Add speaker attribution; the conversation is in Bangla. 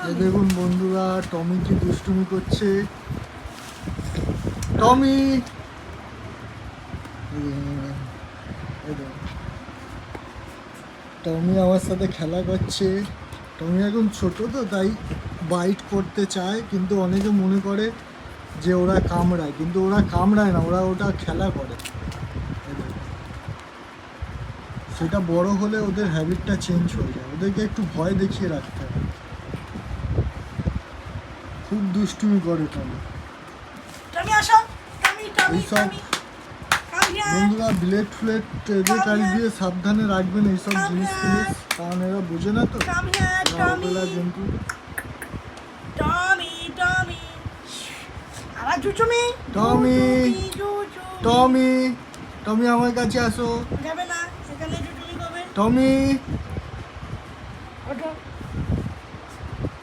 Speaker 1: এই দেখুন বন্ধুরা, টমি কি দুষ্টুমি করছে। টমি টমি আমার সাথে খেলা করছে। টমি এখন ছোট তো, তাই বাইট করতে চায়, কিন্তু অনেকে মনে করে যে ওরা কামড়ায়, কিন্তু ওরা কামড়ায় না, ওরা ওটা খেলা করে। সেটা বড় হলে ওদের হ্যাবিটটা চেঞ্জ হয়ে যায়, ওদেরকে একটু ভয় দেখিয়ে রাখতে হবে। খুব দুষ্টুমি করে টমি। এইসব বন্ধুরা ব্লেড ফ্লেড এদের কাছ দিয়ে সাবধানে রাখবেন, এইসব জিনিস ফিনিস, কারণ এরা বোঝে না তো, অবলা জন্তু। টমি টমি টমি আমার কাছে আসো। টমি